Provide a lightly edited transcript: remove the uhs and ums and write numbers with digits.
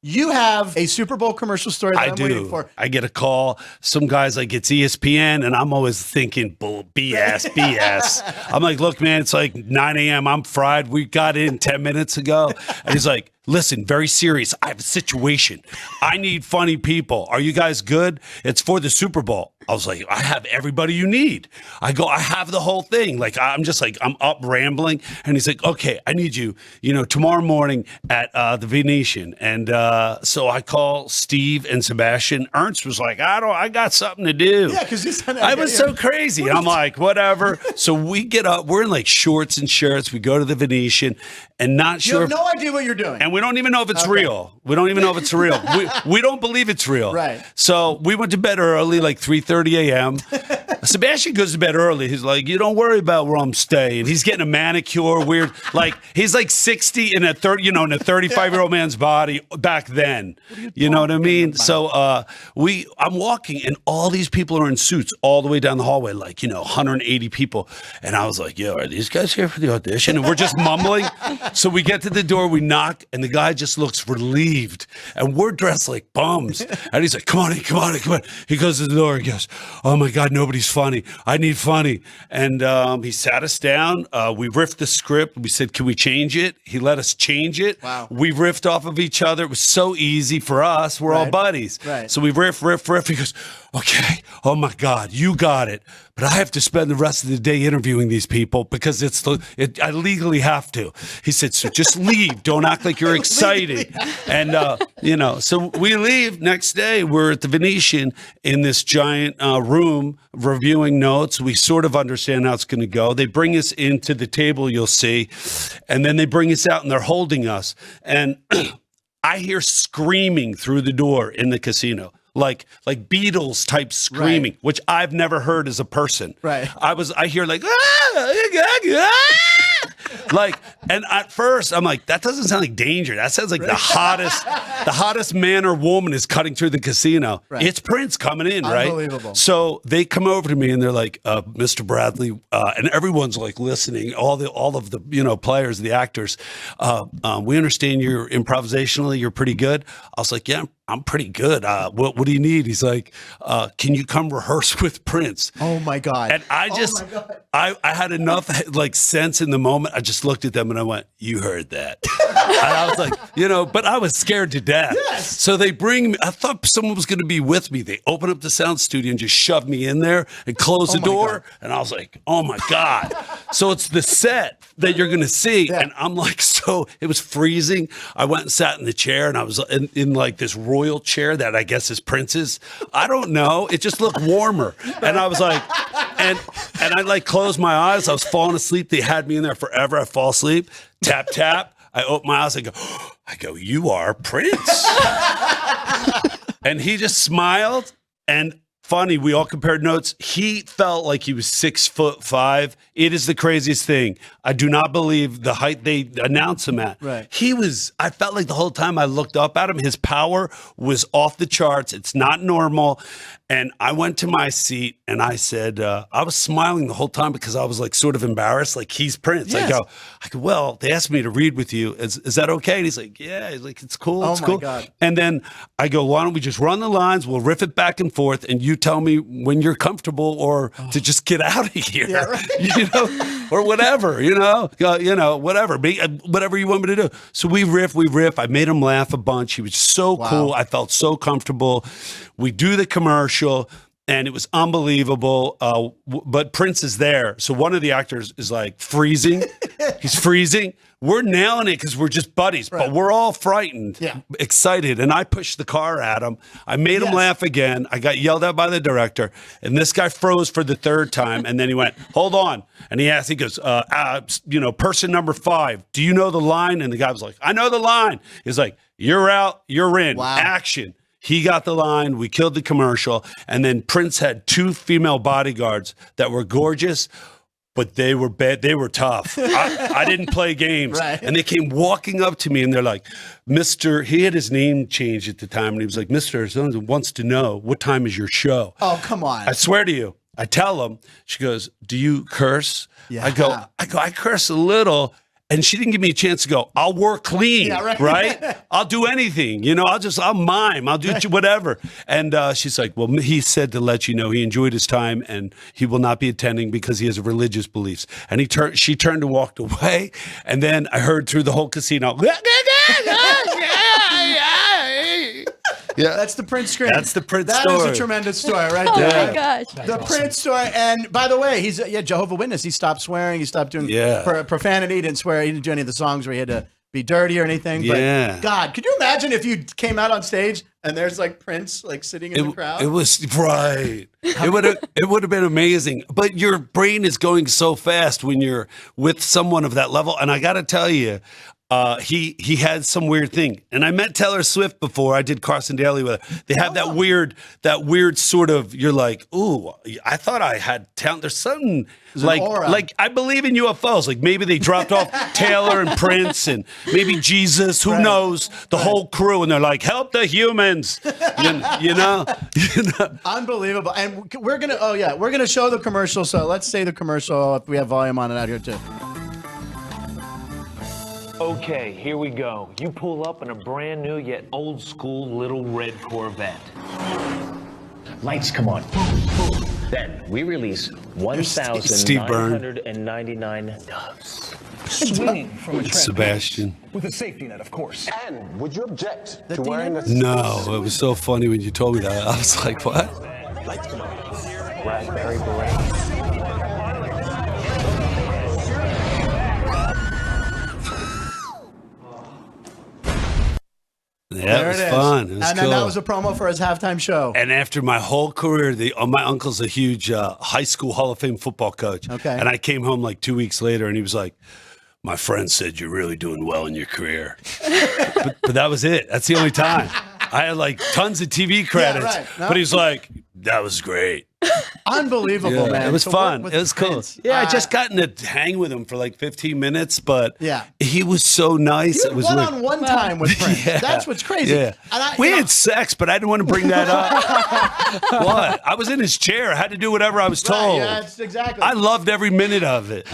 You have a Super Bowl commercial story that I'm waiting for. I get a call. Some guys like, it's ESPN, and I'm always thinking, bull, BS. I'm like, look, man, it's like 9 a.m. I'm fried. We got in 10 minutes ago. And he's like, listen, very serious. I have a situation. I need funny people. Are you guys good? It's for the Super Bowl. I was like, I have everybody you need. I go, I have the whole thing. Like, I'm just like, I'm up rambling. And he's like, okay, I need you, tomorrow morning at the Venetian. And so I call Steve and Sebastian. Ernst was like, I got something to do. Yeah, because I was so crazy. I'm like, whatever. So we get up. We're in like shorts and shirts. We go to the Venetian and not sure. You have no idea what you're doing. And we don't even know if it's real. We don't even know if it's real. We don't believe it's real. Right. So we went to bed early, like 3:30 a.m. Sebastian goes to bed early. He's like, you don't worry about where I'm staying. He's getting a manicure, weird. Like, he's like 60 in a 35-year-old man's body back then. You know what I mean? So I'm walking, and all these people are in suits all the way down the hallway, like, 180 people. And I was like, yo, are these guys here for the audition? And we're just mumbling. So we get to the door, we knock, and the guy just looks relieved. And we're dressed like bums. And he's like, come on in. He goes to the door and goes, oh my God, nobody's funny. I need funny. And he sat us down. We riffed the script. We said, can we change it? He let us change it. Wow. We riffed off of each other. It was so easy for us. We're all buddies. Right. So we riff. He goes, okay, oh my God, you got it. But I have to spend the rest of the day interviewing these people because I legally have to. He said, so just leave. Don't act like you're excited. And, so we leave. Next day, we're at the Venetian in this giant room reviewing notes. We sort of understand how it's going to go. They bring us into the table, you'll see, and then they bring us out and they're holding us. And I hear screaming through the door in the casino. Like Beatles type screaming, which I've never heard as a person. Right. I hear like, and at first I'm like, that doesn't sound like danger. That sounds like the hottest man or woman is cutting through the casino. Right. It's Prince coming in, right? Unbelievable. So they come over to me and they're like, Mr. Bradley, and everyone's like listening, all of the players, the actors. We understand you're improvisationally, you're pretty good. I was like, yeah, I'm pretty good. What do you need? He's like, can you come rehearse with Prince? Oh my God. And I had enough like sense in the moment. I just looked at them and I went, you heard that. And I was like, but I was scared to death. Yes. So they bring me, I thought someone was going to be with me. They open up the sound studio and just shove me in there and close the door. God. And I was like, oh my God. So it's the set that you're going to see. Yeah. And I'm like, so it was freezing. I went and sat in the chair and I was in like this royal chair that I guess is Prince's. I don't know. It just looked warmer. And I was like, and I like closed my eyes. I was falling asleep. They had me in there forever. I fall asleep. Tap, tap. I open my eyes. I go, you are Prince. And he just smiled. And funny, we all compared notes. He felt like he was 6'5". It is the craziest thing. I do not believe the height they announced him at. Right. I felt like the whole time I looked up at him, his power was off the charts. It's not normal. And I went to my seat and I said, I was smiling the whole time because I was like sort of embarrassed, like he's Prince. Yes. I go, well, they asked me to read with you. Is that okay? And he's like, yeah. He's like, it's cool. It's cool. God. And then I go, why don't we just run the lines? We'll riff it back and forth. And you tell me when you're comfortable or to just get out of here, yeah, right. or whatever, whatever, whatever you want me to do. So we riff. I made him laugh a bunch. He was so cool. I felt so comfortable. We do the commercial and it was unbelievable. But Prince is there. So one of the actors is like freezing. He's freezing. We're nailing it because we're just buddies, but we're all frightened, excited. And I pushed the car at him. I made him laugh again. I got yelled at by the director. And this guy froze for the third time. And then he went, hold on. And he goes, person number 5, do you know the line? And the guy was like, I know the line. He's like, you're out, you're in. Wow. Action. He got the line. We killed the commercial. And then Prince had 2 female bodyguards that were gorgeous. But they were bad. They were tough. I didn't play games. Right. And they came walking up to me and they're like, he had his name changed at the time. And he was like, Mr. wants to know, what time is your show? Oh, come on. I swear to you. I tell him, she goes, do you curse? Yeah. I go, I curse a little. And she didn't give me a chance to go, I'll work clean, right? I'll do anything, I'll mime, I'll do whatever. And she's like, well, he said to let you know he enjoyed his time and he will not be attending because he has religious beliefs. And she turned and walked away. And then I heard through the whole casino, yeah, that's the Prince scream. That's the Prince story. That is a tremendous story right Oh there. my gosh. The Prince story. And by the way, he's Jehovah's Witness. He stopped swearing. He stopped doing profanity. He didn't swear. He didn't do any of the songs where he had to be dirty or anything. Yeah. But God, could you imagine if you came out on stage and there's like Prince like sitting in the crowd? It was right. It would have been amazing. But your brain is going so fast when you're with someone of that level. And I got to tell you, he had some weird thing. And I met Taylor Swift before. I did Carson Daly with her. They have that weird sort of, you're like, ooh, I thought I had talent. There's something like I believe in UFOs. Like maybe they dropped off Taylor and Prince and maybe Jesus, who knows, the whole crew. And they're like, help the humans, you know? Unbelievable. And we're going to show the commercial. So let's say the commercial if we have volume on it out here too. Okay, here we go. You pull up in a brand new yet old school little red Corvette. Lights come on. Then we release 1,999 doves. Swinging from a Sebastian. with a safety net, of course. And would you object to wearing a... No, it was so funny when you told me that. I was like, what? Lights come on. Raspberry beret. Yeah, it was fun. It was and cool. then that was a promo for his halftime show. And after my whole career, my uncle's a huge high school Hall of Fame football coach. Okay. And I came home like 2 weeks later, and he was like, my friend said you're really doing well in your career. but that was it. That's the only time. I had like tons of TV credits. right. No. But he's like, that was great. Unbelievable, man. It was to fun. work It with was cool. Prince. Yeah, I just gotten to hang with him for like 15 minutes, but Yeah. he was so nice. You It was had weird. one-on-one time with Prince. Yeah. That's what's crazy. Yeah. And We had sex, but I didn't want to bring that up. What? I was in his chair. I had to do whatever I was told. Right, yeah, that's exactly. I loved every minute of it.